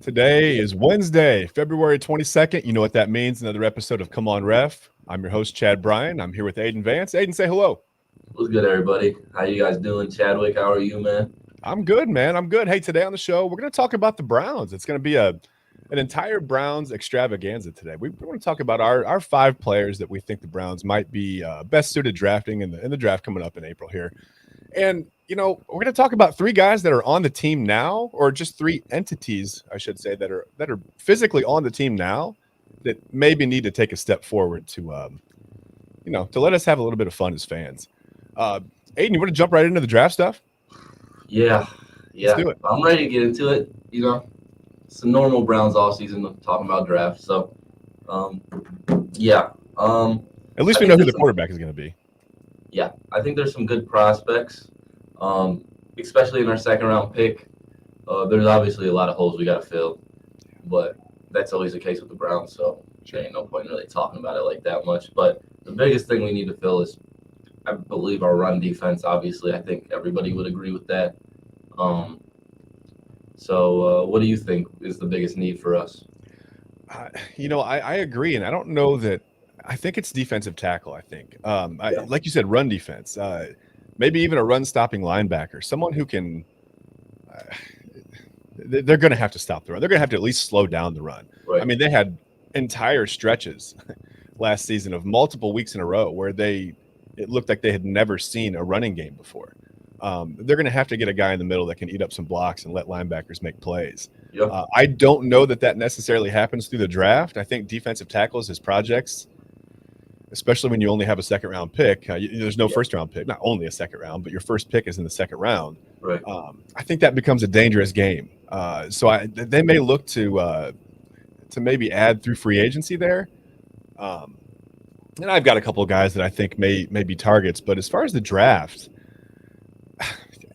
Today is Wednesday, February 22nd. You know what that means. Another episode of Come On Ref. I'm your host, Chad Bryan. I'm here with Aidan Vance. Aidan, say hello. What's good, everybody? How you guys doing? Chadwick, how are you, man? I'm good, man. I'm good. Hey, today on the show, we're going to talk about the Browns. It's going to be an entire Browns extravaganza today. We want to talk about our five players that we think the Browns might be best suited drafting in the draft coming up in April here. And, we're going to talk about three guys that are on the team now, or just three entities, I should say, that are physically on the team now that maybe need to take a step forward to let us have a little bit of fun as fans. Aiden, you want to jump right into the draft stuff? Yeah, Let's yeah. do it. I'm ready to get into it. It's a normal Browns offseason talking about draft. So, yeah. At least we know who the quarterback is going to be. Yeah, I think there's some good prospects, especially in our second round pick. There's obviously a lot of holes we got to fill, but that's always the case with the Browns. So, there ain't no point in really talking about it like that much. But the biggest thing we need to fill is, I believe, our run defense. Obviously, I think everybody would agree with that. So what do you think is the biggest need for us? I agree, and I don't know that. I think it's defensive tackle. I think, Yeah. like you said, run defense. Maybe even a run-stopping linebacker, someone who can. They're going to have to stop the run. They're going to have to at least slow down the run. Right. I mean, they had entire stretches last season of multiple weeks in a row where it looked like they had never seen a running game before. They're going to have to get a guy in the middle that can eat up some blocks and let linebackers make plays. Yep. I don't know that necessarily happens through the draft. I think defensive tackles as projects, especially when you only have a second-round pick, there's no first-round pick, not only a second round, but your first pick is in the second round. Right. I think that becomes a dangerous game. So they may look to maybe add through free agency there. And I've got a couple of guys that I think may be targets. But as far as the draft,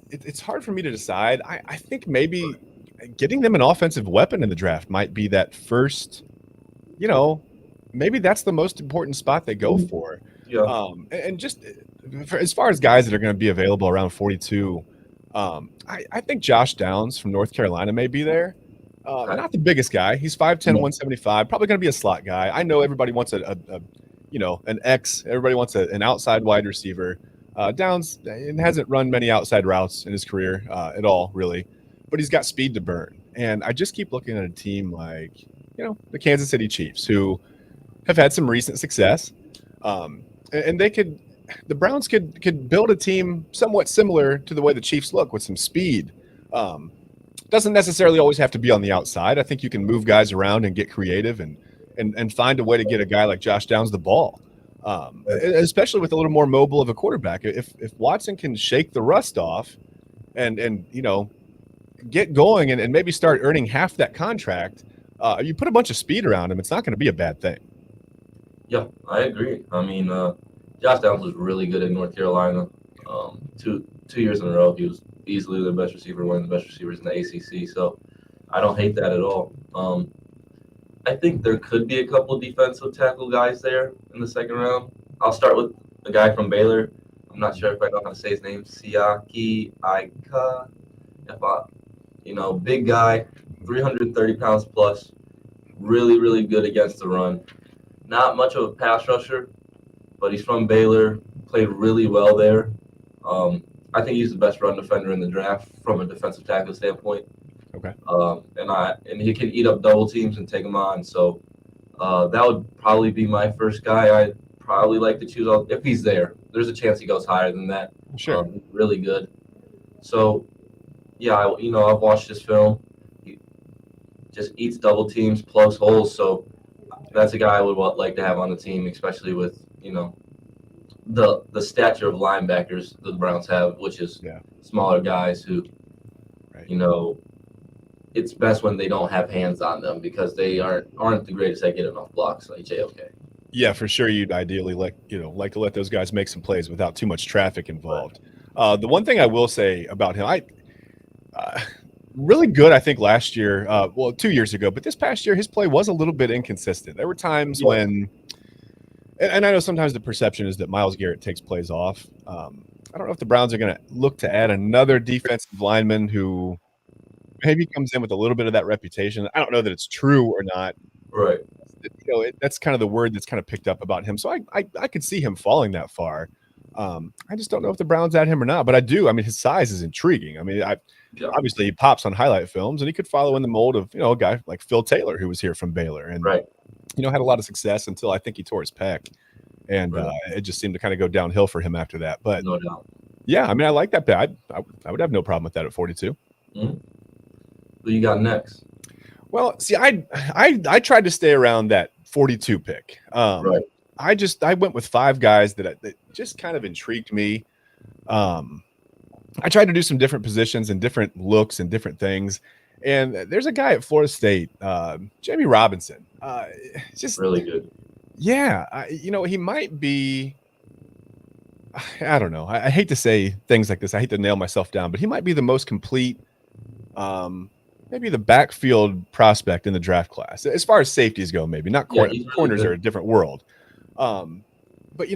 it's hard for me to decide. I think maybe getting them an offensive weapon in the draft might be that first, maybe that's the most important spot they go for. Yeah. And just as far as guys that are going to be available around 42, I think Josh Downs from North Carolina may be there. Not the biggest guy. He's 5'10", 175, probably going to be a slot guy. I know everybody wants an X. Everybody wants an outside wide receiver. Downs hasn't run many outside routes in his career at all, really, but he's got speed to burn. And I just keep looking at a team like, the Kansas City Chiefs, who have had some recent success, and the Browns could build a team somewhat similar to the way the Chiefs look, with some speed. Doesn't necessarily always have to be on the outside. I think you can move guys around and get creative and find a way to get a guy like Josh Downs the ball, especially with a little more mobile of a quarterback. If Watson can shake the rust off and get going and maybe start earning half that contract, you put a bunch of speed around him, it's not going to be a bad thing. Yeah, I agree. I mean, Josh Downs was really good in North Carolina. 2 years in a row, he was easily the best receiver, one of the best receivers in the ACC. So I don't hate that at all. I think there could be a couple defensive tackle guys there in the second round. I'll start with a guy from Baylor. I'm not sure if I know how to say his name. Siaki Aika. Big guy, 330 pounds plus, really, really good against the run. Not much of a pass rusher, but he's from Baylor, played really well there. I think he's the best run defender in the draft from a defensive tackle standpoint. Okay. And he can eat up double teams and take them on. So that would probably be my first guy I'd probably like to choose if he's there. There's a chance he goes higher than that. Sure. Really good. So, yeah, I've watched his film. He just eats double teams, plugs holes. So that's a guy I would like to have on the team, especially with, the stature of linebackers the Browns have, which is smaller guys who, it's best when they don't have hands on them because they aren't the greatest at getting off blocks like JOK. Yeah, for sure. You'd ideally like to let those guys make some plays without too much traffic involved. The one thing I will say about him, really good, I think, last year, 2 years ago, but this past year, his play was a little bit inconsistent. There were times when, and I know sometimes the perception is that Myles Garrett takes plays off. I don't know if the Browns are going to look to add another defensive lineman who maybe comes in with a little bit of that reputation. I don't know that it's true or not. Right. That's kind of the word that's kind of picked up about him. So I could see him falling that far. I just don't know if the Browns add him or not, but I do. I mean, his size is intriguing. I mean, Yeah. obviously he pops on highlight films, and he could follow in the mold of a guy like Phil Taylor, who was here from Baylor, and Right. had a lot of success until I think he tore his pec, and Right. it just seemed to kind of go downhill for him after that. But No doubt. yeah, I mean, I like that bet. I would have no problem with that at 42. Mm-hmm. Who you got next? Well, see, I tried to stay around that 42 pick. Right. I went with 5 guys that just kind of intrigued me. I tried to do some different positions and different looks and different things. And there's a guy at Florida State, Jamie Robinson. Just really good. Yeah, he might be. I don't know. I hate to say things like this. I hate to nail myself down, but he might be the most complete, maybe the backfield prospect in the draft class as far as safeties go. Maybe not corners. Really corners good. are a different world. But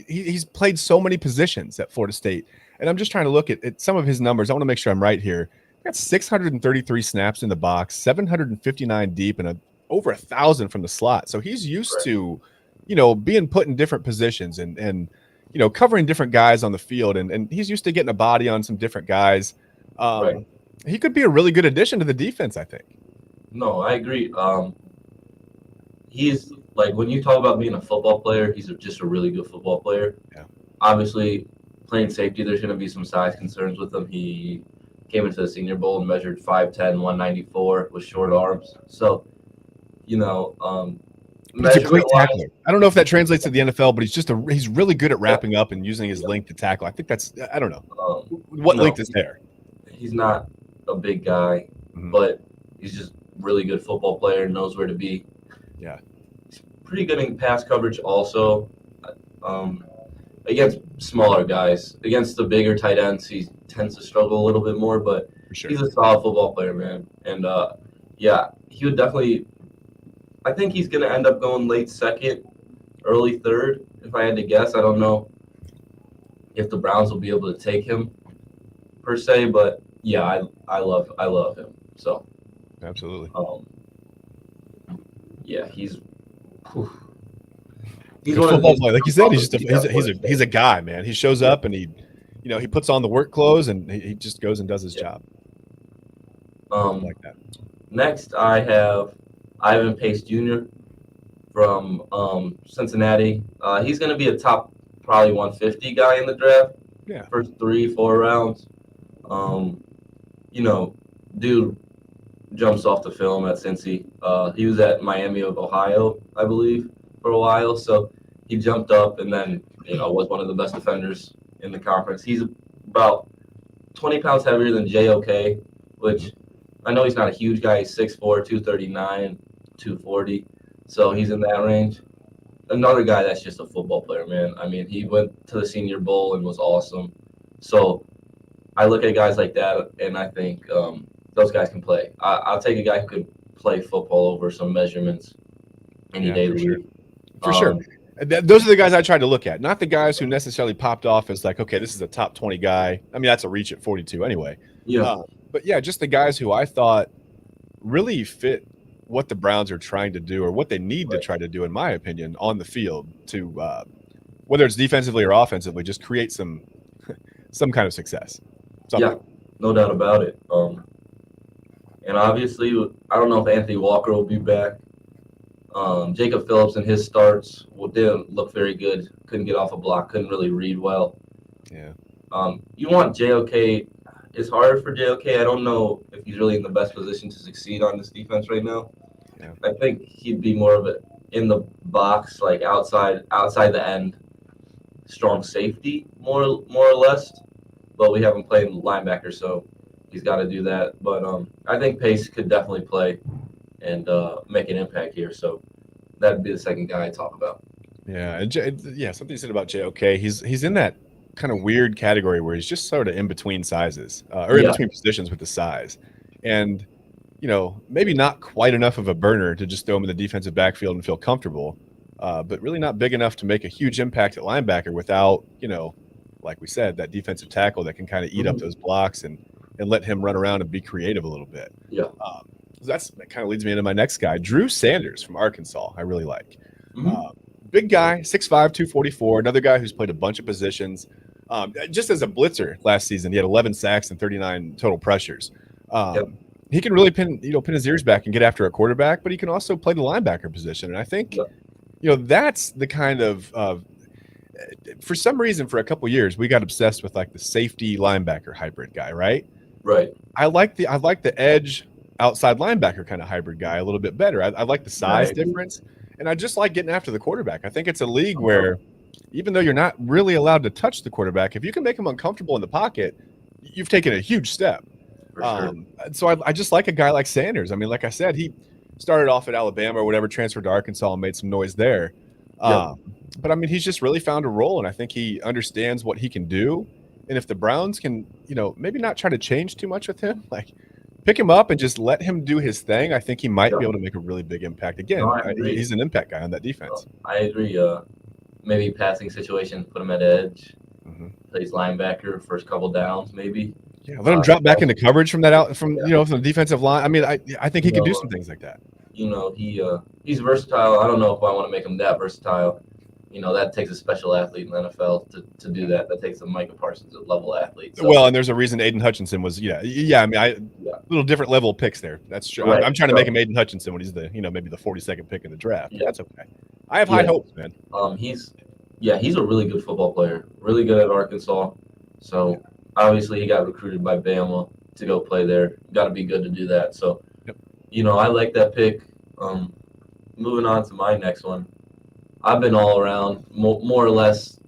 he's played so many positions at Florida State, and I'm just trying to look at some of his numbers. I want to make sure I'm right here. He got 633 snaps in the box, 759 deep, and over 1,000 from the slot. So he's used to, being put in different positions and covering different guys on the field, and he's used to getting a body on some different guys. He could be a really good addition to the defense, I think. No, I agree. He's like, when you talk about being a football player, he's just a really good football player. Yeah. Obviously, playing safety, there's going to be some size concerns with him. He came into the Senior Bowl and measured 5'10", 194 with short arms. So, he's a great tackler. I don't know if that translates to the NFL, but he's really good at wrapping up and using his length to tackle. I think I don't know. What length is there? He's not a big guy, but he's just really good football player, knows where to be. Yeah. He's pretty good in pass coverage also. Against smaller guys. Against the bigger tight ends, he tends to struggle a little bit more, but he's a solid football player, man. And, he would definitely – I think he's going to end up going late second, early third, if I had to guess. I don't know if the Browns will be able to take him per se, but, yeah, I love him. So absolutely. Yeah, he's a football player. Like you said, he's a guy, man. He shows up and he puts on the work clothes and he just goes and does his job. Like that. Next, I have Ivan Pace Jr. from Cincinnati. He's going to be a top probably 150 guy in the draft. Yeah. First 3-4 rounds. Dude jumps off the film at Cincy. He was at Miami of Ohio, I believe, for a while. So he jumped up and then, was one of the best defenders in the conference. He's about 20 pounds heavier than JOK, which I know he's not a huge guy. He's 6'4", 239, 240. So he's in that range. Another guy that's just a football player, man. I mean, he went to the Senior Bowl and was awesome. So I look at guys like that, and I think those guys can play. I'll take a guy who could play football over some measurements any day of the week. For sure. Those are the guys I tried to look at, not the guys who necessarily popped off as like, okay, this is a top 20 guy. I mean, that's a reach at 42 anyway. Yeah. But yeah, just the guys who I thought really fit what the Browns are trying to do or what they need to try to do, in my opinion, on the field to whether it's defensively or offensively, just create some kind of success. Yeah, no doubt about it. And obviously, I don't know if Anthony Walker will be back. Jacob Phillips in his starts didn't look very good. Couldn't get off a block. Couldn't really read well. Yeah. You want JOK. It's hard for JOK. I don't know if he's really in the best position to succeed on this defense right now. Yeah. I think he'd be more of a in the box, like outside the end, strong safety more or less. But we haven't played linebacker, so he's got to do that. But I think Pace could definitely play and make an impact here. So that'd be the second guy I talk about. Yeah, and something you said about JOK. He's in that kind of weird category where he's just sort of in between sizes or in between positions with the size, and maybe not quite enough of a burner to just throw him in the defensive backfield and feel comfortable, but really not big enough to make a huge impact at linebacker without like we said, that defensive tackle that can kind of eat up those blocks and and let him run around and be creative a little bit. Yeah. That kind of leads me into my next guy, Drew Sanders from Arkansas. I really like. Mm-hmm. Big guy, 6'5", 244. Another guy who's played a bunch of positions. Just as a blitzer last season, he had 11 sacks and 39 total pressures. Yep. He can really pin his ears back and get after a quarterback, but he can also play the linebacker position. And I think, Yep. that's the kind of for some reason, for a couple years, we got obsessed with like the safety linebacker hybrid guy, right? Right. I like the edge outside linebacker kind of hybrid guy a little bit better. I like the size difference, and I just like getting after the quarterback. I think it's a league where, even though you're not really allowed to touch the quarterback, if you can make him uncomfortable in the pocket, you've taken a huge step. For sure. So I just like a guy like Sanders. I mean, like I said, he started off at Alabama or whatever, transferred to Arkansas and made some noise there. But I mean, he's just really found a role, and I think he understands what he can do. And if the Browns can, maybe not try to change too much with him, like pick him up and just let him do his thing, I think he might be able to make a really big impact. Again, No, I agree. He's an impact guy on that defense. I agree. Maybe passing situation, put him at edge, Mm-hmm. plays linebacker, first couple downs, maybe. Yeah, let him drop back into coverage from from the defensive line. I mean, I think he can do some things like that. He's versatile. I don't know if I want to make him that versatile. That takes a special athlete in the NFL to do that. That takes a Micah Parsons level athlete. So. Well, and there's a reason Aidan Hutchinson was, I mean, a little different level of picks there. That's true. Right. I'm trying to make him Aidan Hutchinson when he's the, maybe the 42nd pick in the draft. Yeah. That's okay. I have high hopes, man. He's a really good football player. Really good at Arkansas. So obviously he got recruited by Bama to go play there. Got to be good to do that. So, I like that pick. Moving on to my next one. I've been all around, more or less,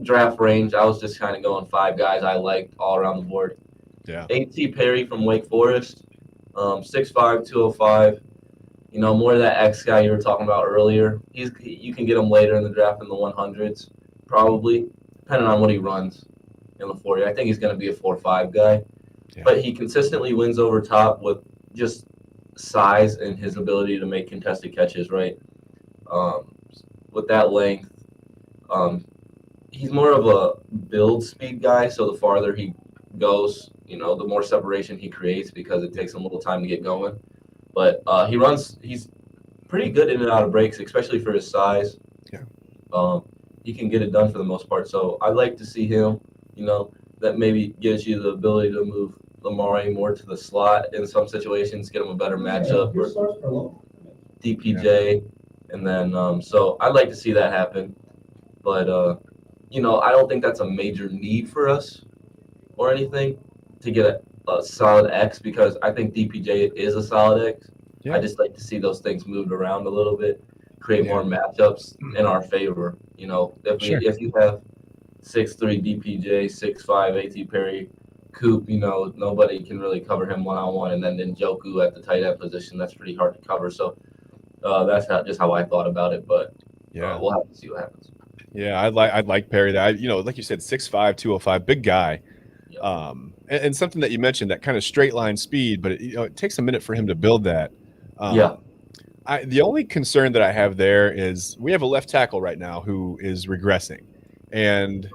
draft range. I was just kind of going 5 guys I liked all around the board. Yeah. A.T. Perry from Wake Forest, 6'5", 205. More of that X guy you were talking about earlier. You can get him later in the draft in the 100s, probably, depending on what he runs in the 40. I think he's going to be a 4.5 guy. Yeah. But he consistently wins over top with just size and his ability to make contested catches, right? With that length, he's more of a build speed guy. So the farther he goes, the more separation he creates because it takes him a little time to get going. But he's pretty good in and out of breaks, especially for his size. Yeah. He can get it done for the most part. So I like to see him, that maybe gives you the ability to move Lamar more to the slot in some situations, get him a better matchup. Or DPJ. Yeah. And then, so I'd like to see that happen. But, I don't think that's a major need for us or anything to get a solid X because I think DPJ is a solid X. Yeah. I just like to see those things moved around a little bit, create more matchups in our favor. If you have 6'3" DPJ, 6'5" A.T. Perry, Coop, nobody can really cover him one-on-one. And then Njoku at the tight end position, that's pretty hard to cover. So, that's not just how I thought about it, but we'll have to see what happens. Yeah, I'd like Perry. That like you said, 6'5", 205, big guy. Yeah. And something that you mentioned, that kind of straight line speed, but it takes a minute for him to build that. The only concern that I have there is we have a left tackle right now who is regressing, and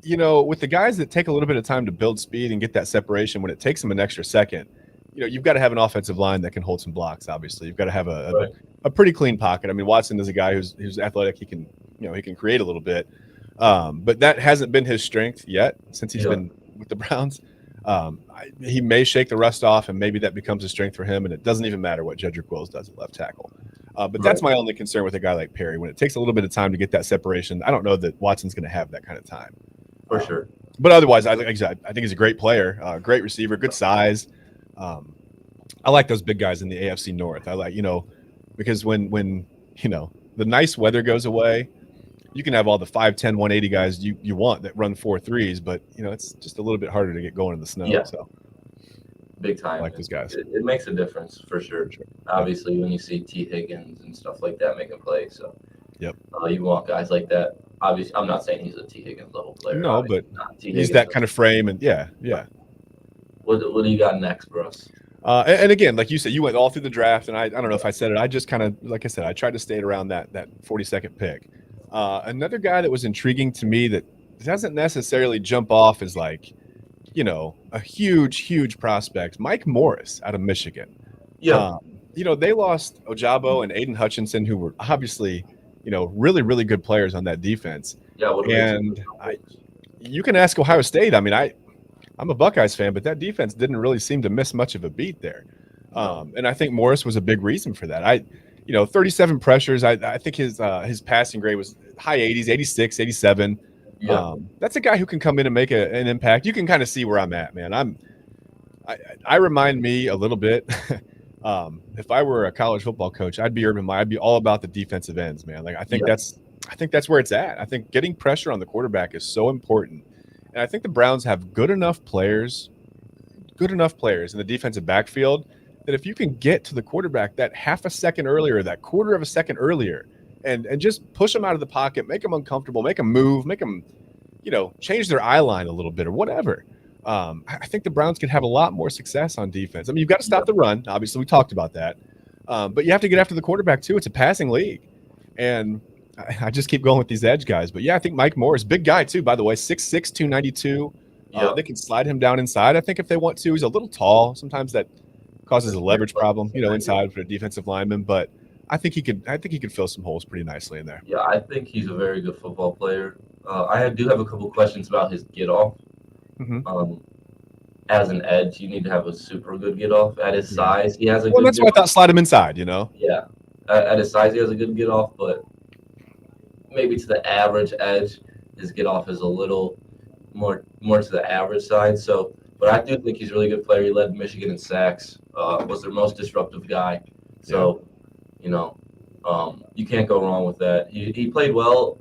with the guys that take a little bit of time to build speed and get that separation, when it takes them an extra second. You've got to have an offensive line that can hold some blocks. Obviously, you've got to have a pretty clean pocket. I mean, Watson is a guy who's athletic. He can create a little bit, but that hasn't been his strength yet since he's been with the Browns. He may shake the rust off, and maybe that becomes a strength for him. And it doesn't even matter what Jedrick Wills does at left tackle. But that's my only concern with a guy like Perry. When it takes a little bit of time to get that separation, I don't know that Watson's going to have that kind of time. For sure. But otherwise, I think he's a great player, great receiver, good size. I like those big guys in the AFC North. I like, because when the nice weather goes away, you can have all the 5'10", 180 guys you want that run 4.3s, but it's just a little bit harder to get going in the snow. Yeah. So big time. I like those guys. It makes a difference for sure. Obviously, when you see T. Higgins and stuff like that making plays, so you want guys like that. Obviously, I'm not saying he's a T. Higgins level player. No, but he's that kind of frame, and yeah. What do you got next, Bruce? And again, like you said, you went all through the draft, and I don't know if I said it. I just kind of, like I said, I tried to stay around that 42nd pick. Another guy that was intriguing to me that doesn't necessarily jump off is like, a huge prospect, Mike Morris out of Michigan. Yeah, They lost Ojabo and Aidan Hutchinson, who were obviously, really good players on that defense. yeah, would have been two And first round picks. you can ask Ohio State. I mean, I'm a Buckeyes fan, but that defense didn't really seem to miss much of a beat there. No. And I think Morris was a big reason for that. 37 pressures. I think his passing grade was high 80s, 86, 87. Yeah, That's a guy who can come in and make an impact. You can kind of see where I'm at, man. I remind me a little bit. If I were a college football coach, I'd be Urban Meyer. I'd be all about the defensive ends, man. Like yeah, I think that's where it's at. I think getting pressure on the quarterback is so important, and I think the Browns have good enough players in the defensive backfield that if you can get to the quarterback that half a second earlier, that quarter of a second earlier, and just push them out of the pocket, make them uncomfortable, make them move, make them, change their eye line a little bit or whatever. I think the Browns can have a lot more success on defense. I mean, you've got to stop the run. Obviously, we talked about that. But you have to get after the quarterback, too. It's a passing league. And I just keep going with these edge guys. But, yeah, I think Mike Morris, big guy, too, by the way, 6'6", 292. yeah. They can slide him down inside, I think, if they want to. He's a little tall. Sometimes that causes a leverage problem, inside for a defensive lineman. But I think he could fill some holes pretty nicely in there. Yeah, I think he's a very good football player. Do have a couple questions about his get off. Mm-hmm. As an edge, you need to have a super good get off. At his size, he has a Well, good that's get why I thought slide him inside, Yeah, at his size, he has a good get off, but maybe to the average edge, his get off is a little more to the average side. So, but I do think he's a really good player. He led Michigan in sacks. Was their most disruptive guy. So, you can't go wrong with that. He played well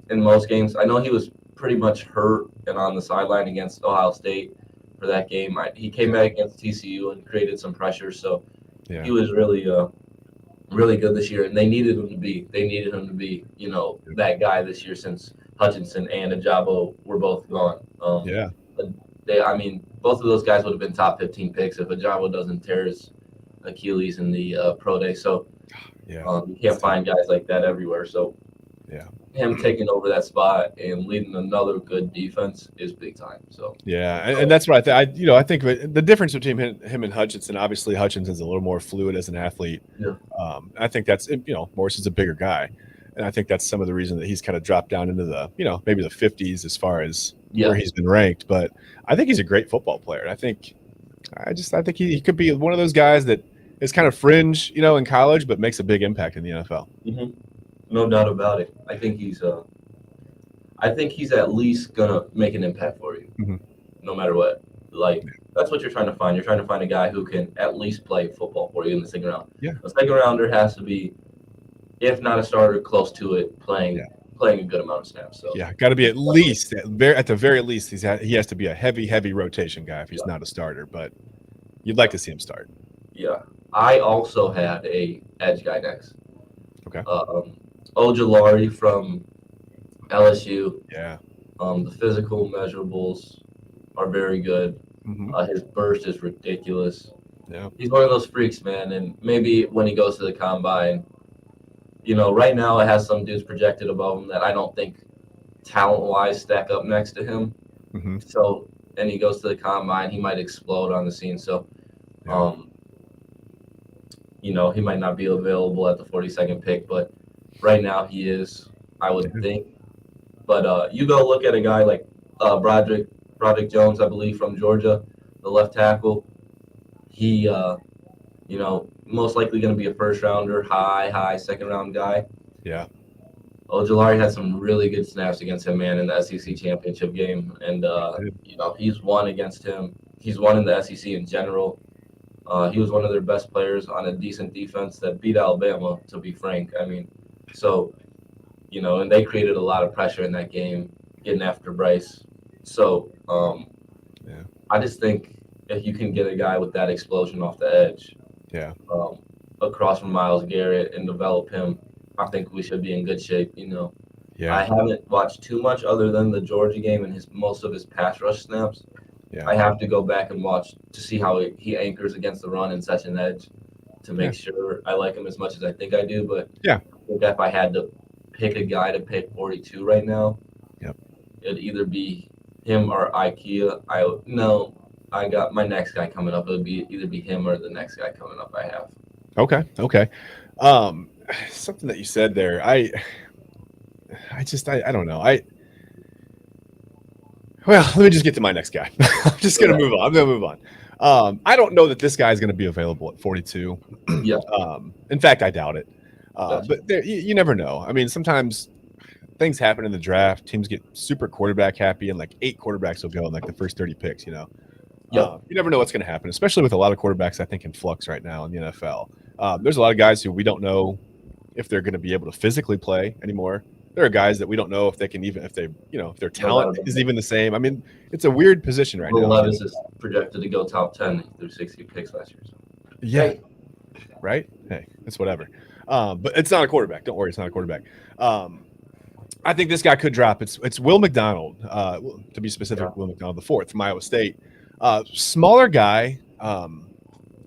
in most games. I know he was pretty much hurt and on the sideline against Ohio State for that game. He came back against TCU and created some pressure. So he was really really good this year, and they needed him to be. They needed him to be, that guy this year since Hutchinson and Ajabo were both gone. Both of those guys would have been top 15 picks if Ajabo doesn't tear his Achilles in the pro day. So you can't find guys like that everywhere. So him taking over that spot and leading another good defense is big time. So and that's what I think. I think the difference between him and Hutchinson, obviously Hutchinson's a little more fluid as an athlete. Yeah. I think that's Morris is a bigger guy, and I think that's some of the reason that he's kind of dropped down into the maybe the 50s as far as where he's been ranked. But I think he's a great football player. And I think he could be one of those guys that is kind of fringe, in college, but makes a big impact in the NFL. Mm-hmm. No doubt about it. I think he's at least gonna make an impact for you, no matter what. Like that's what you're trying to find. You're trying to find a guy who can at least play football for you in the second round. Yeah. A second rounder has to be, if not a starter, close to it, playing a good amount of snaps. So got to be at least at the very least he has to be a heavy rotation guy if he's not a starter. But you'd like to see him start. Yeah. I also had a edge guy next. Okay. Ojulari from LSU. Yeah. The physical measurables are very good. His burst is ridiculous. Yeah. He's one of those freaks, man. And maybe when he goes to the combine, right now it has some dudes projected above him that I don't think talent-wise stack up next to him. So, and he goes to the combine, he might explode on the scene. So, he might not be available at the 42nd pick, but right now he is, I would think. But you go look at a guy like Broderick Jones, I believe, from Georgia, the left tackle. He, most likely going to be a first rounder, high second round guy. Yeah. Ojulari had some really good snaps against him, man, in the SEC championship game. And, he's won against him. He's won in the SEC in general. He was one of their best players on a decent defense that beat Alabama, to be frank. I mean, so, and they created a lot of pressure in that game, getting after Bryce. So, I just think if you can get a guy with that explosion off the edge, across from Myles Garrett and develop him, I think we should be in good shape. I haven't watched too much other than the Georgia game and most of his pass rush snaps. I have to go back and watch to see how he anchors against the run and such an edge to make sure I like him as much as I think I do. But I think if I had to pick a guy to pick 42 right now, it'd either be him or IKEA. I got my next guy coming up. It would be either be him or the next guy coming up. I have. Okay, okay. Um, something that you said there, I don't know. Well, let me just get to my next guy. I'm just gonna Okay. move on. I'm gonna move on. I don't know that this guy is gonna be available at 42. Yeah. In fact, I doubt it. Gotcha. But you never know. I mean, sometimes things happen in the draft. Teams get super quarterback happy, and like 8 quarterbacks will go in like the first 30 picks. Yep. You never know what's going to happen, especially with a lot of quarterbacks I think in flux right now in the NFL. There's a lot of guys who we don't know if they're going to be able to physically play anymore. There are guys that we don't know if they can even if their No talent doubt about is it. even the same. I mean, it's a weird position right Will now. Levis is projected to go top 10 through 60 picks last year. So. Yeah, Hey. right. Hey, it's whatever. But it's not a quarterback. Don't worry, it's not a quarterback. I think this guy could drop. It's Will McDonald, to be Yeah. specific. Will McDonald the fourth from Iowa State. Smaller guy,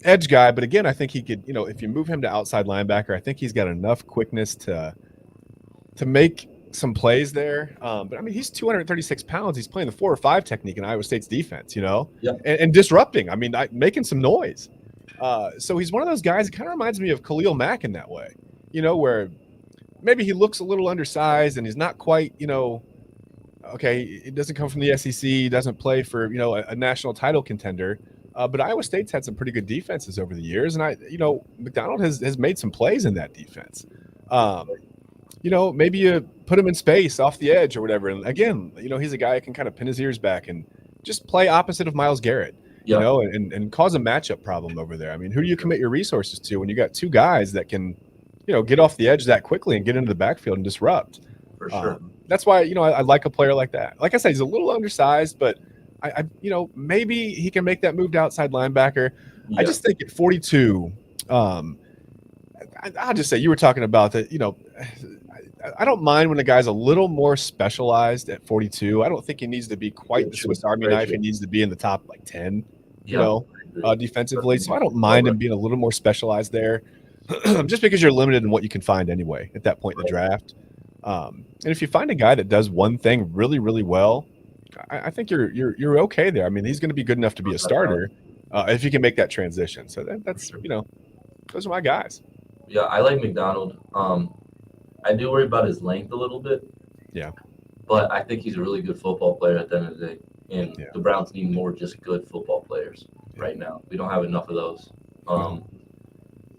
edge guy, but again, I think he could. If you move him to outside linebacker, I think he's got enough quickness to make some plays there. But I mean, he's 236 pounds. He's playing the 4 or 5 technique in Iowa State's defense. Yeah. And disrupting. I mean, making some noise. So he's one of those guys. It kind of reminds me of Khalil Mack in that way. Where maybe he looks a little undersized and he's not quite, okay, it doesn't come from the SEC, he doesn't play for, a national title contender. But Iowa State's had some pretty good defenses over the years. And McDonald has made some plays in that defense. Maybe you put him in space off the edge or whatever. And again, he's a guy that can kind of pin his ears back and just play opposite of Myles Garrett, Yeah. and cause a matchup problem over there. I mean, who do you commit your resources to when you got 2 guys that can, get off the edge that quickly and get into the backfield and disrupt? For sure. That's why, I like a player like that. Like I said, he's a little undersized, but maybe he can make that move to outside linebacker. Yeah. I just think at 42, I'll just say you were talking about that, I don't mind when a guy's a little more specialized at 42. I don't think he needs to be quite the Swiss Army knife. He needs to be in the top like 10, defensively. So I don't mind him being a little more specialized there, just because you're limited in what you can find anyway at that point in the draft. And if you find a guy that does one thing really, really well, I think you're okay there. I mean, he's going to be good enough to be a starter if you can make that transition. So that's those are my guys. Yeah, I like McDonald. I do worry about his length a little bit. Yeah. But I think he's a really good football player at the end of the day. And the Browns need more just good football players right now. We don't have enough of those.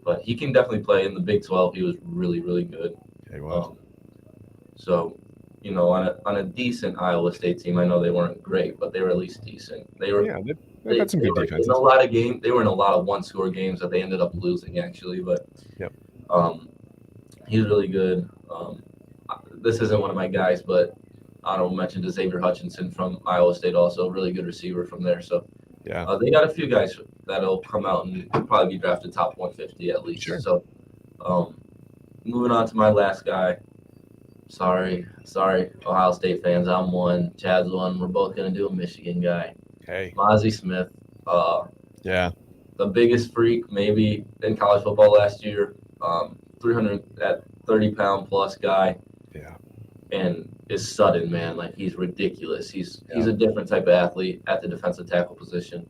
But he can definitely play in the Big 12. He was really, really good. Yeah, he was. So, on a decent Iowa State team, I know they weren't great, but they were at least decent. They had some good defenses. In a lot of games, they were in a lot of one-score games that they ended up losing, actually. But he's really good. This isn't one of my guys, but honorable mention to Xavier Hutchinson from Iowa State, also a really good receiver from there. So they got a few guys that'll come out and probably be drafted top 150 at least. Sure. So moving on to my last guy. Sorry, Ohio State fans. I'm one. Chad's one. We're both gonna do a Michigan guy. Hey. Mozzie Smith. The biggest freak maybe in college football last year. 30-pound plus guy. Yeah. And is sudden, man. Like, he's ridiculous. He's a different type of athlete at the defensive tackle position,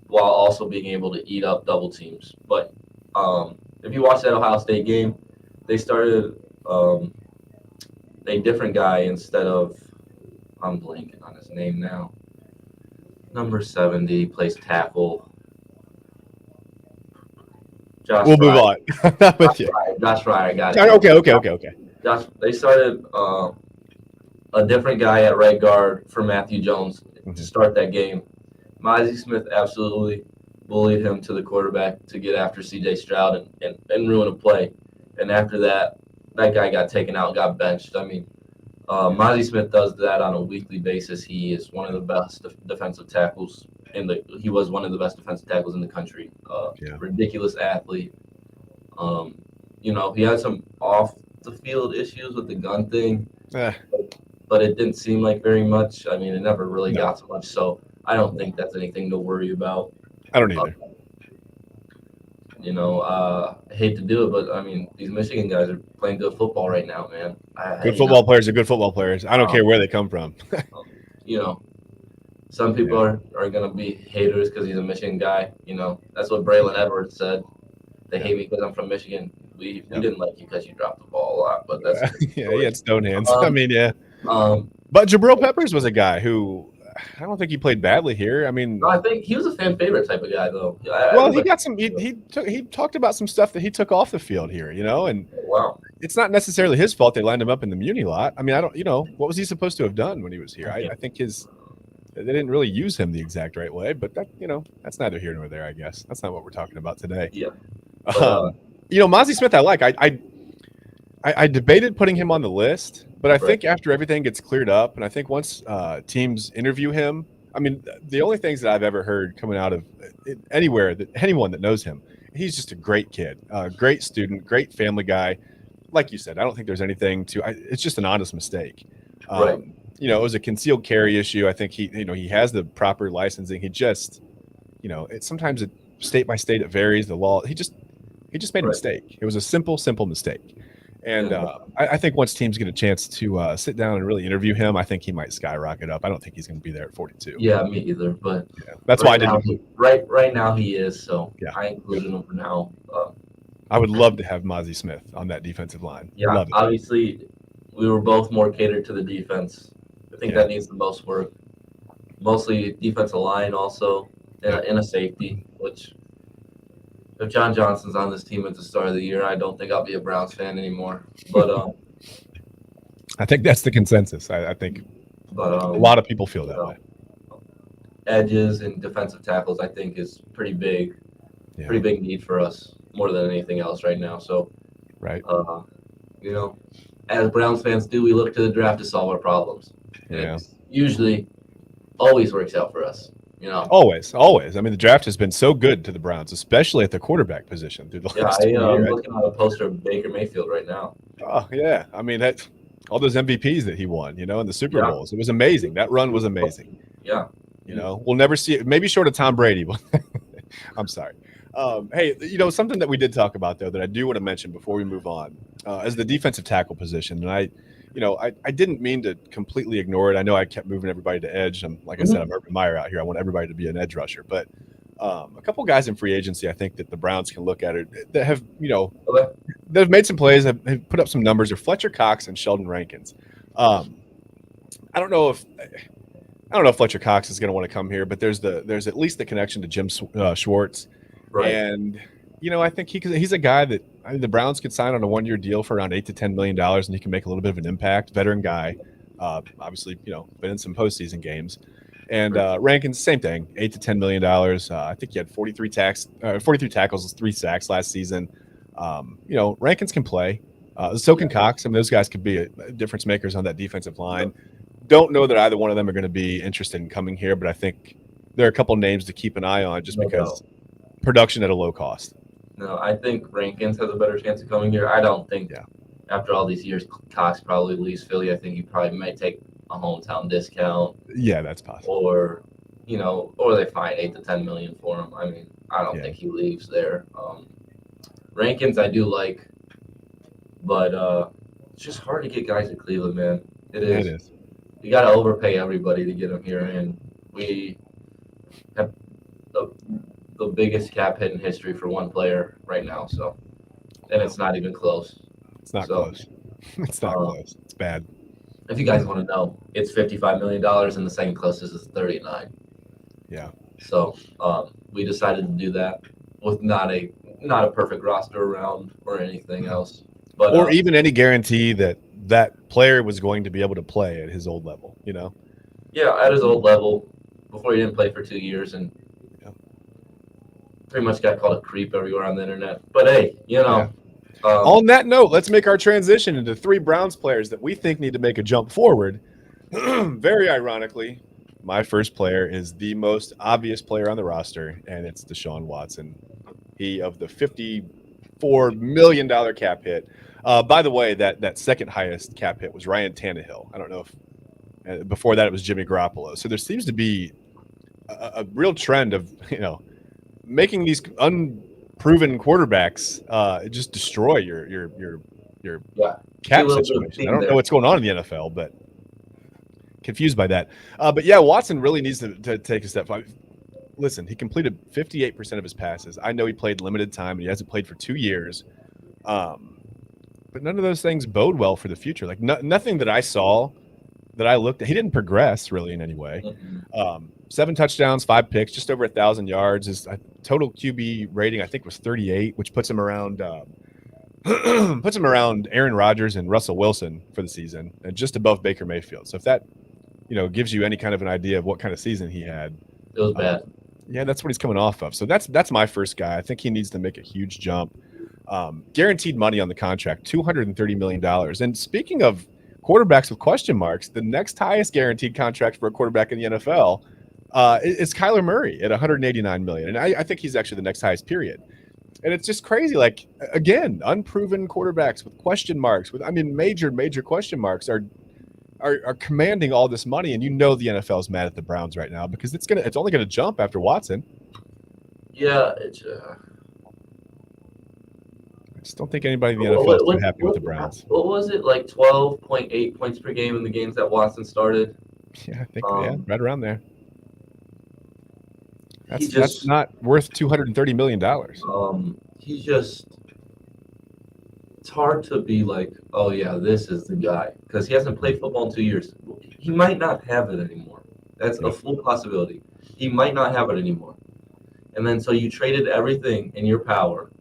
while also being able to eat up double teams. But if you watch that Ohio State game, they started a different guy instead of, I'm blanking on his name now. Number 70 plays tackle. We'll move on. With you. Josh Fryer got it. Okay. They started a different guy at right guard for Matthew Jones to start that game. Mozzie Smith absolutely bullied him to the quarterback to get after C.J. Stroud and ruin a play. And after that guy got taken out, got benched. I mean, Mozzie Smith does that on a weekly basis. He is one of the best defensive tackles he was one of the best defensive tackles in the country. Ridiculous athlete. He had some off the field issues with the gun thing, but it didn't seem like very much. I mean, it never really got so much. So I don't think that's anything to worry about. I don't either. I hate to do it, but I mean, these Michigan guys are playing good football right now, man. Good football players are good football players. I don't care where they come from. you know, some people Yeah. are gonna be haters because he's a Michigan guy. That's what Braylon Edwards said. They Yeah. hate me because I'm from Michigan. We Yeah. didn't like you because you dropped the ball a lot, but that's a different Yeah. He story. had stone hands. I Um, mean, yeah. um, But Jabril Peppers was a guy who I don't think he played badly here. I no, mean, I think he was a fan favorite type of guy, though. well, he Everybody. got some. He talked about some stuff that he took off the field here, and Wow. it's not necessarily his fault they lined him up in the Muni lot. I mean, I don't, what was he supposed to have done when he was here? I think they didn't really use him the exact right way, but that's neither here nor there. I guess that's not what we're talking about today. Yeah, but Mozzie Smith, I like. I debated putting him on the list, but I right, think after everything gets cleared up, and I think once teams interview him, I mean, the only things that I've ever heard coming out of anywhere that anyone that knows him, he's just a great kid, great student, great family guy. Like you said, I don't think there's anything to. It's just an honest mistake. right, It was a concealed carry issue. I think he has the proper licensing. He just, sometimes state by state it varies. The law. He just made a right. mistake. It was a simple mistake. And Yeah, I think once teams get a chance to sit down and really interview him, I think he might skyrocket up. I don't think he's going to be there at 42. yeah, me either. But Yeah. That's why I didn't include. right now he is. So Yeah, I included him for now. I would love to have Mozzie Smith on that defensive line. Yeah, Love it. obviously we were both more catered to the defense. I think Yeah. that needs the most work. Mostly defensive line, also, Yep. and a safety. Which, if John Johnson's on this team at the start of the year, I don't think I'll be a Browns fan anymore. But I think that's the consensus. I think a lot of people feel that way. edges and defensive tackles, I think, is pretty big Yeah. need for us more than anything else right now. So, Right. you know, as Browns fans do, we look to the draft to solve our problems. And Yeah. it's usually always works out for us. Always. I mean, the draft has been so good to the Browns, especially at the quarterback position through the Yeah, last 2 I'm years. looking at a poster of Baker Mayfield right now. Oh yeah, I mean all those MVPs that he won, in the Super Yeah. Bowls. It was amazing. That run was amazing. Yeah. We'll never see it. Maybe short of Tom Brady. I'm sorry. Hey, something that we did talk about though that I do want to mention before we move on is the defensive tackle position. And I didn't mean to completely ignore it. I know I kept moving everybody to edge. Like I said, I'm Urban Meyer out here. I want everybody to be an edge rusher. But a couple guys in free agency, I think that the Browns can look at it that have, Okay. that have made some plays, have put up some numbers, are Fletcher Cox and Sheldon Rankins. I don't know if Fletcher Cox is going to want to come here, but there's at least the connection to Jim Schwartz. Right. And I think he's a guy that the Browns could sign on a 1-year deal for around $8 to $10 million, and he can make a little bit of an impact. Veteran guy, obviously, been in some postseason games. And Rankins, same thing, $8 to $10 million. I think he had 43 tackles, 3 sacks last season. Rankins can play. So can Cox. I mean, those guys could be difference makers on that defensive line. Don't know that either one of them are going to be interested in coming here, but I think there are a couple names to keep an eye on just because production at a low cost. No, I think Rankins has a better chance of coming here. I don't think after all these years, Cox probably leaves Philly. I think he probably might take a hometown discount. Yeah, that's possible. Or, or they find 8 to 10 million for him. I mean, I don't think he leaves there. Rankins, I do like, but it's just hard to get guys in Cleveland, man. It is. It is. You got to overpay everybody to get them here, and we have the biggest cap hit in history for one player right now. So, and it's not even close. It's not close. It's not close. It's bad. If you guys want to know, it's $55 million, and the second closest is 39. Yeah. So we decided to do that with not a perfect roster around or anything else, but or even any guarantee that player was going to be able to play at his old level. Yeah, at his old level, before he didn't play for 2 years, and pretty much got called a creep everywhere on the internet. But hey, on that note, let's make our transition into 3 Browns players that we think need to make a jump forward. Very ironically, my first player is the most obvious player on the roster, and it's Deshaun Watson. He of the $54 million cap hit. By the way, that second highest cap hit was Ryan Tannehill. I don't know if before that it was Jimmy Garoppolo. So there seems to be a real trend of making these unproven quarterbacks just destroy your cap situation. I don't know what's going on in the NFL, but confused by that. But yeah, Watson really needs to take a step. Listen, he completed 58% of his passes. I know he played limited time and he hasn't played for 2 years. But none of those things bode well for the future. Like nothing that I saw that I looked at, he didn't progress really in any way. 7 touchdowns, 5 picks, just over 1,000 yards. His total QB rating, I think, was 38, which puts him around Aaron Rodgers and Russell Wilson for the season, and just above Baker Mayfield. So if that gives you any kind of an idea of what kind of season he had, it was bad. Yeah, that's what he's coming off of. So that's my first guy. I think he needs to make a huge jump. Guaranteed money on the contract, $230 million. And speaking of quarterbacks with question marks, the next highest guaranteed contract for a quarterback in the NFL is Kyler Murray at $189 million. And I think he's actually the next highest, period. And it's just crazy. Like, again, unproven quarterbacks with question marks, major question marks are commanding all this money. And the NFL is mad at the Browns right now because it's only gonna jump after Watson. Yeah, I just don't think anybody in the NFL is too happy with the Browns. What was it, like 12.8 points per game in the games that Watson started? Yeah, I think right around there. That's not worth $230 million. It's hard to be like, oh yeah, this is the guy, because he hasn't played football in 2 years. He might not have it anymore. That's a full possibility. He might not have it anymore. And then so you traded everything in your power.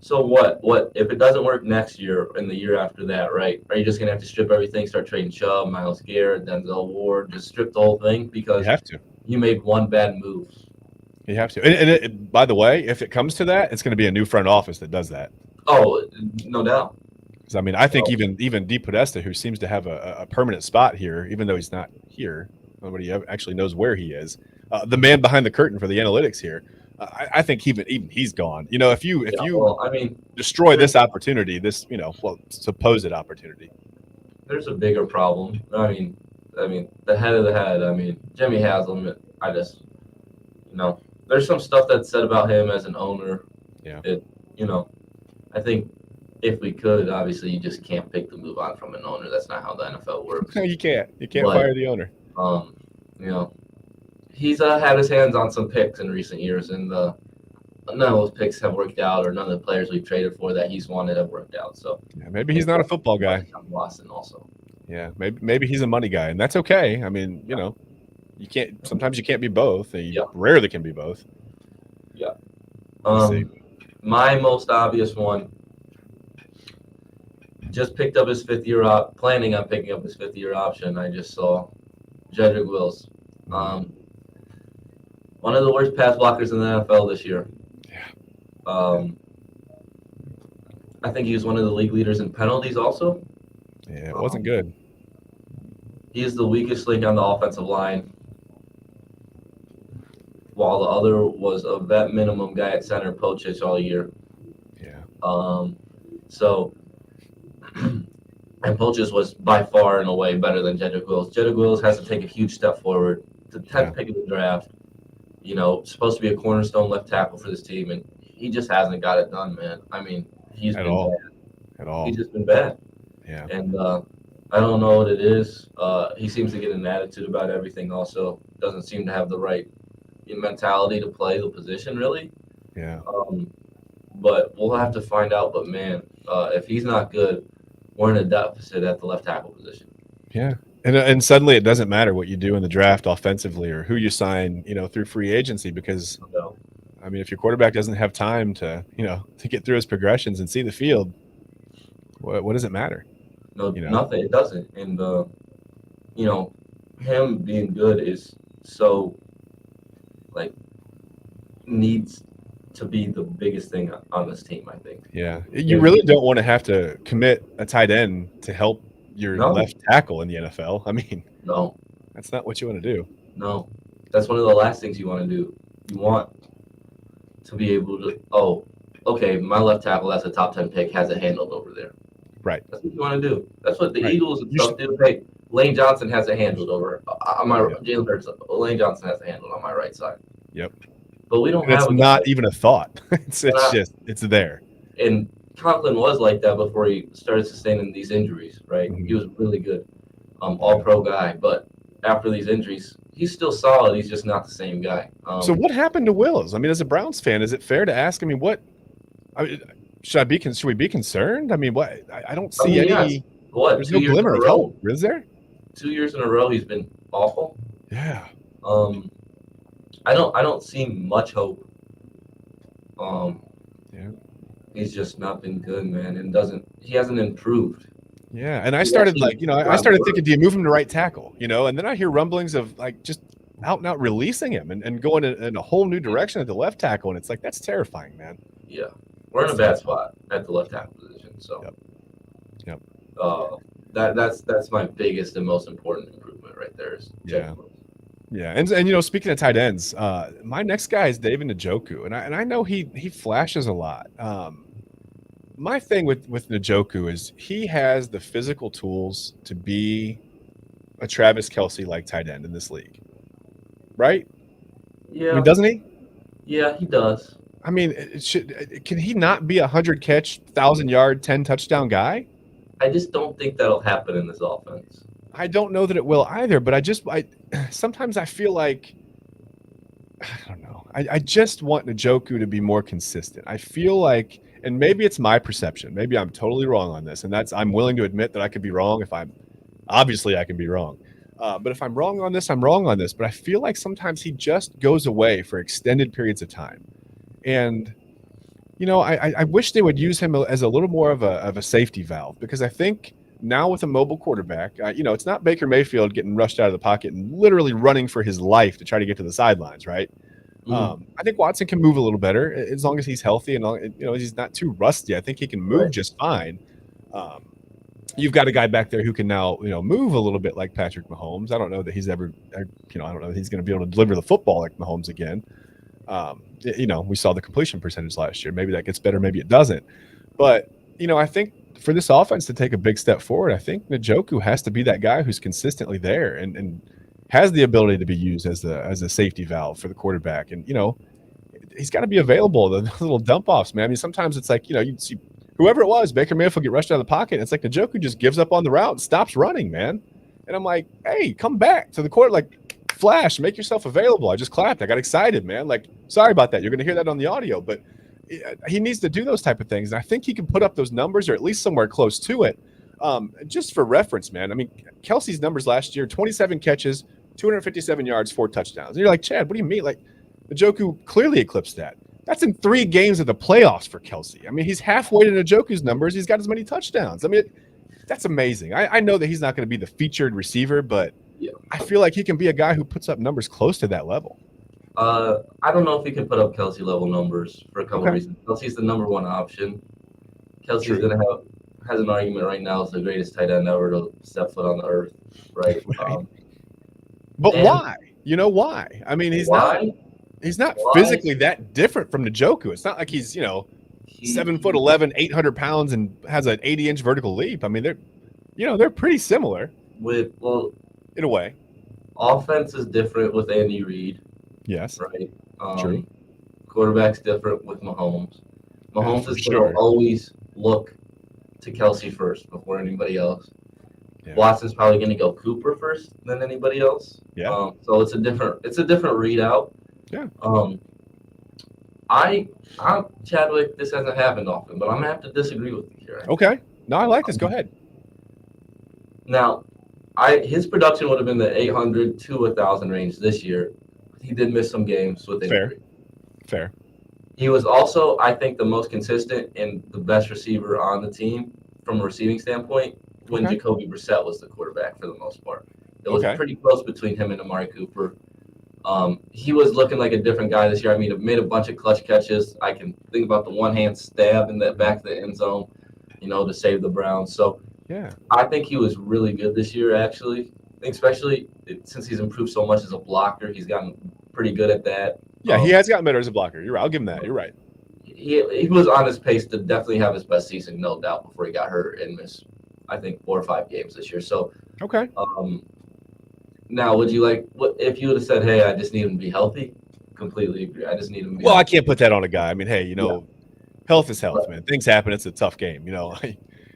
So what if it doesn't work next year and the year after that, right? Are you just gonna have to strip everything, start trading Chubb, Myles Garrett, Denzel Ward, just strip the whole thing because you have to? You made one bad move. You have to. And by the way, if it comes to that, it's going to be a new front office that does that. Oh, no doubt. Because I think even D. Podesta, who seems to have a permanent spot here, even though he's not here, nobody actually knows where he is. The man behind the curtain for the analytics here, I think even he's gone. If you destroy this opportunity, this supposed opportunity. There's a bigger problem. I mean, the head of the head. Jimmy Haslam. There's some stuff that's said about him as an owner. Yeah. I think if we could, obviously, you just can't pick the move on from an owner. That's not how the NFL works. No, you can't. You can't fire the owner. He's had his hands on some picks in recent years, and none of those picks have worked out, or none of the players we've traded for that he's wanted have worked out. So maybe he's not a football guy. Watson also. Yeah, maybe he's a money guy, and that's okay. You can't. Sometimes you can't be both. You rarely can be both. Yeah. My most obvious one. Just picked up his 5th year planning on picking up his 5th year option. I just saw Jedrick Wills. One of the worst pass blockers in the NFL this year. Yeah. I think he was one of the league leaders in penalties also. Yeah, it wasn't good. He is the weakest link on the offensive line, while the other was a vet minimum guy at center, Pochich, all year. Yeah. And Pochich was by far and away better than Jedrick Wills. Jedrick Wills has to take a huge step forward. The 10th pick of the draft, supposed to be a cornerstone left tackle for this team, and he just hasn't got it done, man. He's been bad. At all. He's just been bad. Yeah. And I don't know what it is. He seems to get an attitude about everything also. Doesn't seem to have the right mentality to play the position, really. Yeah. But we'll have to find out. But, man, if he's not good, we're in a deficit at the left tackle position. Yeah. And suddenly it doesn't matter what you do in the draft offensively or who you sign, through free agency because, if your quarterback doesn't have time to get through his progressions and see the field, what does it matter? No, nothing. It doesn't. And, him being good is so, needs to be the biggest thing on this team, I think. Yeah. You really don't want to have to commit a tight end to help your left tackle in the NFL. No. That's not what you want to do. No. That's one of the last things you want to do. You want to be able to, okay, my left tackle, that's a top 10 pick, has it handled over there. Right. That's what you want to do. That's what the Eagles and stuff do. Hey, Lane Johnson has it handled over on my Jalen Hurts. Lane Johnson has it handled on my right side. Yep. But we don't have. It's not even a thought. It's there. And Conklin was like that before he started sustaining these injuries. Right. Mm-hmm. He was really good. All pro guy. But after these injuries, he's still solid. He's just not the same guy. So what happened to Wills? I mean, as a Browns fan, is it fair to ask? I mean, should we be concerned? I mean, what I don't see any. Yes. What, There's 2 no years in glimmer a of row? hope, is there? 2 years in a row, he's been awful. Yeah. I don't see much hope. Yeah. He's just not been good, man, and he hasn't improved. Yeah, and I started I started thinking, do you move him to right tackle? And then I hear rumblings of just out and out releasing him and going in a whole new direction at the left tackle, and it's like that's terrifying, man. Yeah, we're in a bad spot at the left tackle position. So, Yep. That's my biggest and most important improvement right there. Yeah, and speaking of tight ends, my next guy is David Njoku, and I know he flashes a lot. My thing with Njoku is he has the physical tools to be a Travis Kelce like tight end in this league, right? Yeah, I mean, doesn't he? Yeah, he does. I mean, can he not be 100 catch, 1,000-yard, 10 touchdown guy? I just don't think that'll happen in this offense. I don't know that it will either, but sometimes I feel like I don't know. I just want Njoku to be more consistent. I feel like, and maybe it's my perception. Maybe I'm totally wrong on this, and I'm willing to admit that I could be wrong. Obviously I can be wrong. But if I'm wrong on this, I'm wrong on this. But I feel like sometimes he just goes away for extended periods of time. And, I wish they would use him as a little more of a safety valve, because I think now with a mobile quarterback, it's not Baker Mayfield getting rushed out of the pocket and literally running for his life to try to get to the sidelines, right? I think Watson can move a little better as long as he's healthy and he's not too rusty. I think he can move just fine. You've got a guy back there who can now move a little bit like Patrick Mahomes. I don't know that he's ever I don't know that he's going to be able to deliver the football like Mahomes again. We saw the completion percentage last year. Maybe that gets better, maybe it doesn't. But I think for this offense to take a big step forward, I think Njoku has to be that guy who's consistently there and has the ability to be used as a safety valve for the quarterback. And he's got to be available. The little dump offs, man. I mean, sometimes it's like you'd see whoever it was, Baker Mayfield, get rushed out of the pocket. And it's like Njoku just gives up on the route and stops running, man. And I'm like, hey, come back to the court, like flash, make yourself available. I just clapped. I got excited, man. Like, sorry about that. You're going to hear that on the audio, but he needs to do those type of things. And I think he can put up those numbers or at least somewhere close to it. Just for reference, man. I mean, Kelce's numbers last year, 27 catches, 257 yards, 4 touchdowns. And you're like, Chad, what do you mean? Like, Njoku clearly eclipsed that. That's in 3 games of the playoffs for Kelce. I mean, he's halfway to Njoku's numbers. He's got as many touchdowns. I mean, that's amazing. I know that he's not going to be the featured receiver, but I feel like he can be a guy who puts up numbers close to that level. I don't know if he can put up Kelce level numbers for a couple of reasons. Kelce's the number 1 option. Kelce's has an argument right now as the greatest tight end ever to step foot on the earth, right? But why? You know why? I mean, he's not physically that different from Njoku. It's not like he's 7'11", 800 pounds, and has an 80-inch vertical leap. I mean, they're pretty similar. In a way, offense is different with Andy Reid. Yes. Right. True. Quarterback's different with Mahomes. Mahomes is going to always look to Kelce first before anybody else. Yeah. Watson's probably going to go Cooper first than anybody else. Yeah. So it's a different readout. Yeah. I'm Chadwick. This hasn't happened often, but I'm gonna have to disagree with you here. Okay. No, I like this. Go ahead. Now, his production would have been the 800 to 1,000 range this year. He did miss some games with injury. Fair. He was also, I think, the most consistent and the best receiver on the team from a receiving standpoint when Jacoby Brissett was the quarterback for the most part. It was pretty close between him and Amari Cooper. He was looking like a different guy this year. I mean, he made a bunch of clutch catches. I can think about the one-hand stab in the back of the end zone, to save the Browns. So I think he was really good this year, actually. Especially since he's improved so much as a blocker. He's gotten pretty good at that. Yeah, he has gotten better as a blocker. You're right. I'll give him that. You're right. He was on his pace to definitely have his best season, no doubt, before he got hurt and missed, I think, 4 or 5 games this year. So, now, would you if you would have said, hey, I just need him to be healthy? Completely agree. I just need him to be healthy. I can't put that on a guy. I mean, hey, health is health, man. Things happen. It's a tough game.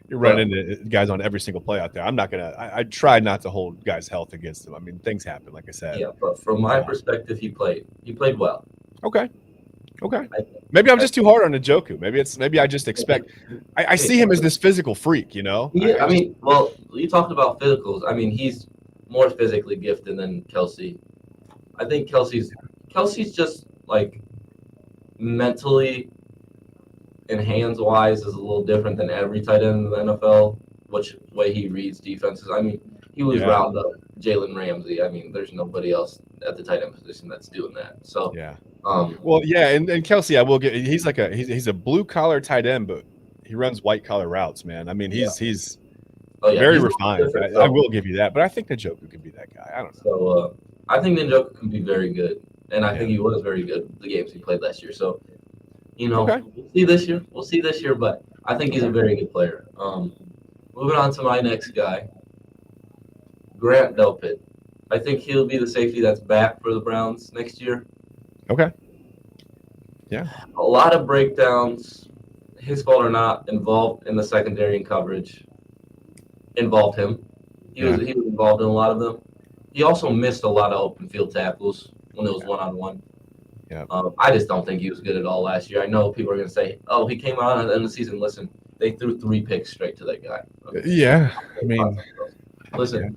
you're running into guys on every single play out there. I'm not gonna. I try not to hold guys' health against them. I mean, things happen, like I said. Yeah, but from my perspective, he played well. Okay. Okay. I, Maybe I'm I, just too hard on Njoku. Maybe I just expect. I see him as this physical freak. You know. I mean, well, you talked about physicals. I mean, he's more physically gifted than Kelsey. I think Kelsey's just like mentally and hands wise is a little different than every tight end in the NFL. Which way he reads defenses. I mean, he was round up Jalen Ramsey. I mean, there's nobody else at the tight end position that's doing that. So yeah. Well, yeah, and Kelsey, I will get. He's like he's a blue collar tight end, but he runs white collar routes, man. I mean, he's very refined. I will give you that, but I think Njoku could be that guy. I don't know. So I think Njoku can be very good, and I think he was very good the games he played last year. So we'll see this year. We'll see this year, but I think he's a very good player. Moving on to my next guy, Grant Delpit. I think he'll be the safety that's back for the Browns next year. Okay. Yeah. A lot of breakdowns, his fault or not, involved in the secondary and coverage. Involved him. He was involved in a lot of them. He also missed a lot of open field tackles when it was one-on-one. Yeah. I just don't think he was good at all last year. I know people are going to say, "Oh, he came out at the end of the season." Listen, they threw 3 picks straight to that guy. Okay. Yeah. I mean, listen.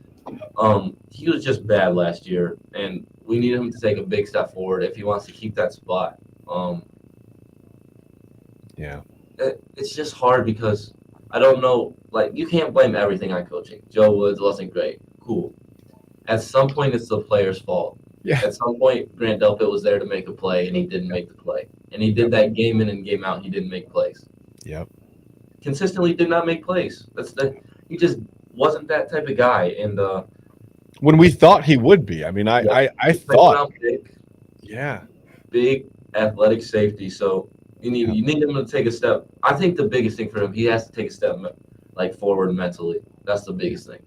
He was just bad last year, and we need him to take a big step forward if he wants to keep that spot. It's just hard because I don't know. Like, you can't blame everything on coaching. Joe Woods wasn't great. Cool. At some point, it's the player's fault. Yeah. At some point, Grant Delpit was there to make a play, and he didn't make the play. And he did that game in and game out. He didn't make plays. Yep. Consistently did not make plays. He just wasn't that type of guy. And when we thought he would be, I mean, I thought, big athletic safety. So you need him to take a step. I think the biggest thing for him, he has to take a step like forward mentally. That's the biggest thing.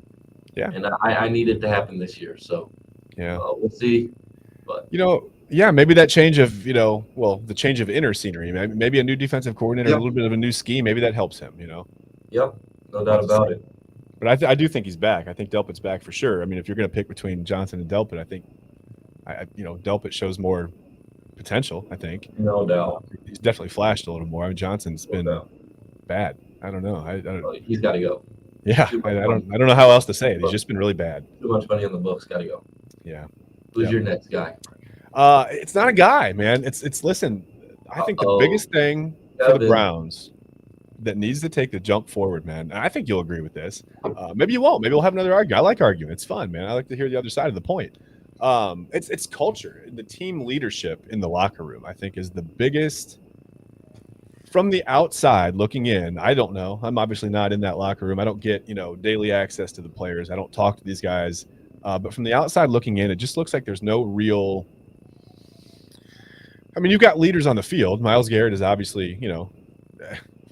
Yeah. And I need it to happen this year. So we'll see. But maybe that change of the change of inner scenery. Maybe a new defensive coordinator, a little bit of a new scheme. Maybe that helps him. Yep, no doubt about it. But I do think he's back. I think Delpit's back for sure. I mean, if you're going to pick between Johnson and Delpit, I think, Delpit shows more potential. I think. No doubt. He's definitely flashed a little more. I mean, Johnson's been bad. I don't know. I don't. He's got to go. Yeah, I don't know how else to say it. He's just been really bad. Too much money on the books. Got to go. Yeah. Who's your next guy? It's not a guy, man. It's listen. I think the biggest thing for the Browns that needs to take the jump forward, man. And I think you'll agree with this. Maybe you won't. Maybe we'll have another argument. I like arguing. It's fun, man. I like to hear the other side of the point. It's culture. The team leadership in the locker room, I think, is the biggest. From the outside looking in, I don't know. I'm obviously not in that locker room. I don't get, daily access to the players. I don't talk to these guys. But from the outside looking in, it just looks like there's no real. I mean, you've got leaders on the field. Myles Garrett is obviously,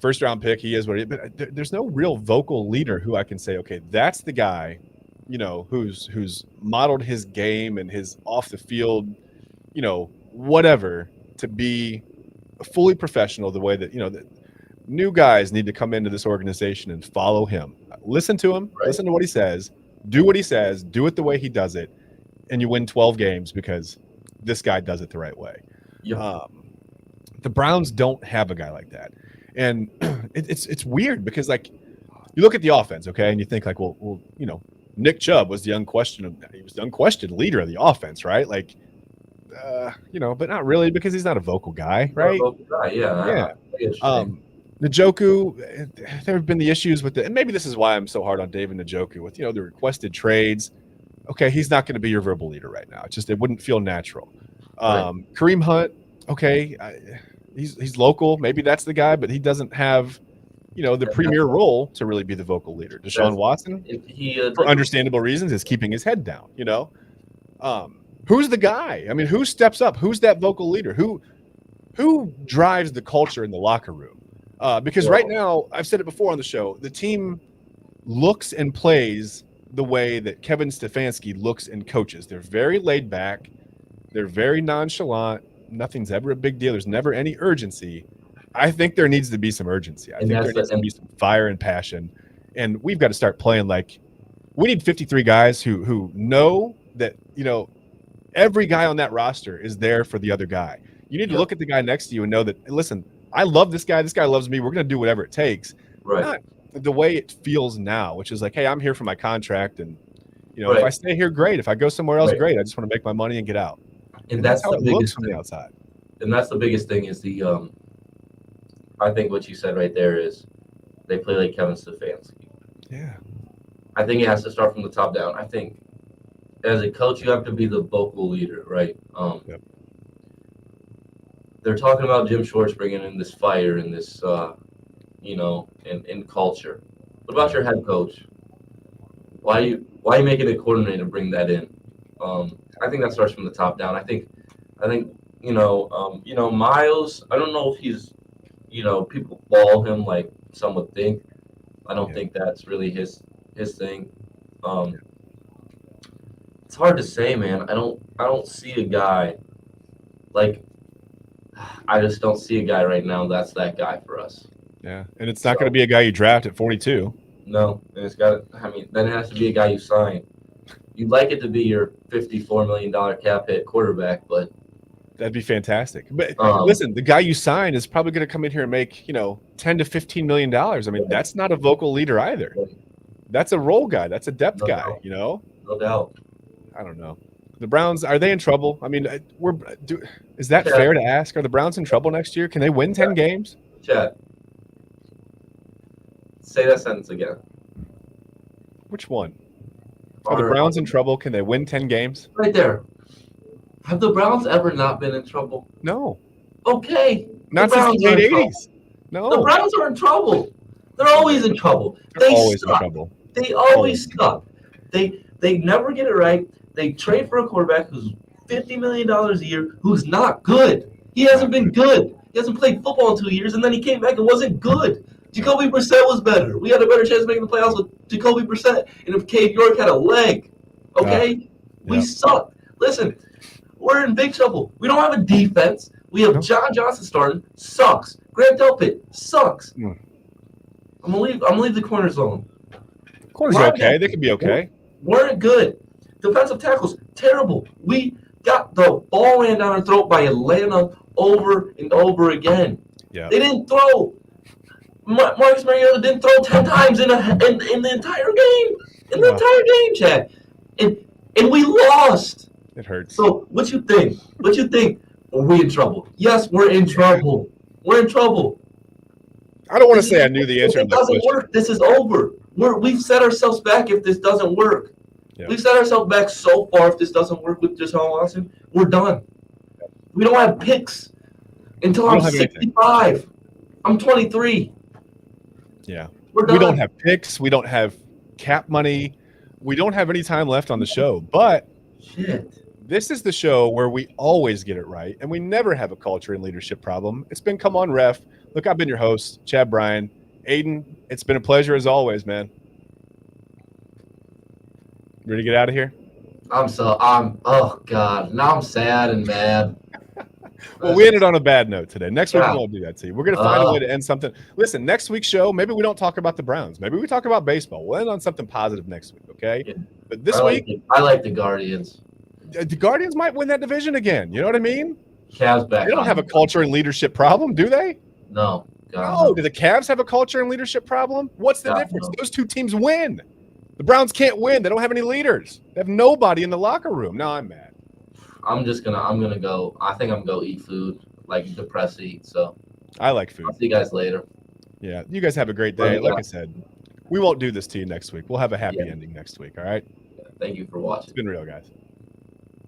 first round pick. He is what he is. But there's no real vocal leader who I can say, okay, that's the guy, who's modeled his game and his off the field, whatever to be fully professional the way that, that new guys need to come into this organization and follow him. Listen to him, listen to what he says, do what he says, do it the way he does it, and you win 12 games because this guy does it the right way. Yep. The Browns don't have a guy like that. And it's weird because, like, you look at the offense, okay, and you think like, well, Nick Chubb was the unquestioned leader of the offense, right? Like, but not really because he's not a vocal guy, right? Yeah. Njoku, there have been the issues with it, and maybe this is why I'm so hard on David Njoku with the requested trades. Okay, he's not going to be your verbal leader right now. It's just it wouldn't feel natural. Kareem Hunt, okay, he's local. Maybe that's the guy, but he doesn't have the premier role to really be the vocal leader. Deshaun Watson, for understandable reasons, is keeping his head down. Who's the guy? I mean, who steps up? Who's that vocal leader? Who drives the culture in the locker room? Because right now, I've said it before on the show, the team looks and plays the way that Kevin Stefanski looks and coaches. They're very laid back. They're very nonchalant. Nothing's ever a big deal. There's never any urgency. I think there needs to be some urgency. I think there needs to be some fire and passion. And we've got to start playing like we need 53 guys who know that, every guy on that roster is there for the other guy. You need to Yep. look at the guy next to you and know that, listen, I love this guy. This guy loves me. We're going to do whatever it takes. Right. Not the way it feels now, which is like, hey, I'm here for my contract. And, Right. if I stay here, great. If I go somewhere else, Right. great. I just want to make my money and get out. And that's that's how the it looks biggest from thing. the outside. And that's the biggest thing is I think what you said right there is they play like Kevin Stefanski. Yeah. I think it has to start from the top down. I think as a coach, you have to be the vocal leader, right? Yep. They're talking about Jim Schwartz bringing in this fire and this, in culture. What about your head coach? Why are you making a coordinator bring that in? I think that starts from the top down. I think, Miles. I don't know if he's, people ball him like some would think. I don't think that's really his thing. It's hard to say, man. I don't see a guy like I just don't see a guy right now that's that guy for us. Yeah. And it's not going to be a guy you draft at 42. No, and then it has to be a guy you sign. You'd like it to be your $54 million cap hit quarterback, but that'd be fantastic. But listen, the guy you sign is probably going to come in here and make, $10 to $15 million. I mean, that's not a vocal leader either. That's a role guy. That's a depth guy, No doubt. I don't know. The Browns, are they in trouble? I mean, is that fair to ask? Are the Browns in trouble next year? Can they win 10 games? Chad, say that sentence again. Which one? Are the Browns in trouble? Can they win 10 games? Right there. Have the Browns ever not been in trouble? No. Okay. Not since the late 80s. No. The Browns are in trouble. They're always in trouble. They're always in trouble. They always suck. They never get it right. They trade for a quarterback who's $50 million a year who's not good. He hasn't been good. He hasn't played football in 2 years, and then he came back and wasn't good. Jacoby Brissett was better. We had a better chance of making the playoffs with Jacoby Brissett and if Cade York had a leg. Okay? We suck. Listen, we're in big trouble. We don't have a defense. We have John Johnson starting. Sucks. Grant Delpit. Sucks. I'm gonna leave the corners alone. Corners are okay. They can be okay. Weren't good. Defensive tackles, terrible. We got the ball ran down our throat by Atlanta over and over again. Yeah. They didn't throw. Marcus Mariota didn't throw 10 times in the entire game. In the entire game, Chad. And we lost. It hurts. So what you think? Are we in trouble? Yes, we're in trouble. We're in trouble. I don't want to say I knew the answer to If it that doesn't question. work, this is over. We've set ourselves back if this doesn't work. Yeah. We've set ourselves back so far if this doesn't work with Deshaun Watson. We're done. We don't have picks until I'm 65. I'm 23. Yeah. We're done. We don't have picks. We don't have cap money. We don't have any time left on the show. But this is the show where we always get it right, and we never have a culture and leadership problem. It's been Come On Ref. Look, I've been your host, Chad Bryan. Aidan, it's been a pleasure as always, man. Ready to get out of here? Oh, God. Now I'm sad and mad. Well, we ended on a bad note today. Next week, we won't do that to you. We're going to find a way to end something. Listen, next week's show, maybe we don't talk about the Browns. Maybe we talk about baseball. We'll end on something positive next week, okay? Yeah. But this week, I like the Guardians. The Guardians might win that division again. You know what I mean? Cavs back. They don't have a culture and leadership problem, do they? No. No. Do the Cavs have a culture and leadership problem? What's the difference? No. Those two teams win. The Browns can't win. They don't have any leaders. They have nobody in the locker room. No, I'm mad. I'm gonna go. I think I'm gonna go eat food, like depressed eat. So I like food. I'll see you guys later. Yeah, you guys have a great day. Like I said, we won't do this to you next week. We'll have a happy ending next week. All right. Thank you for watching. It's been real, guys.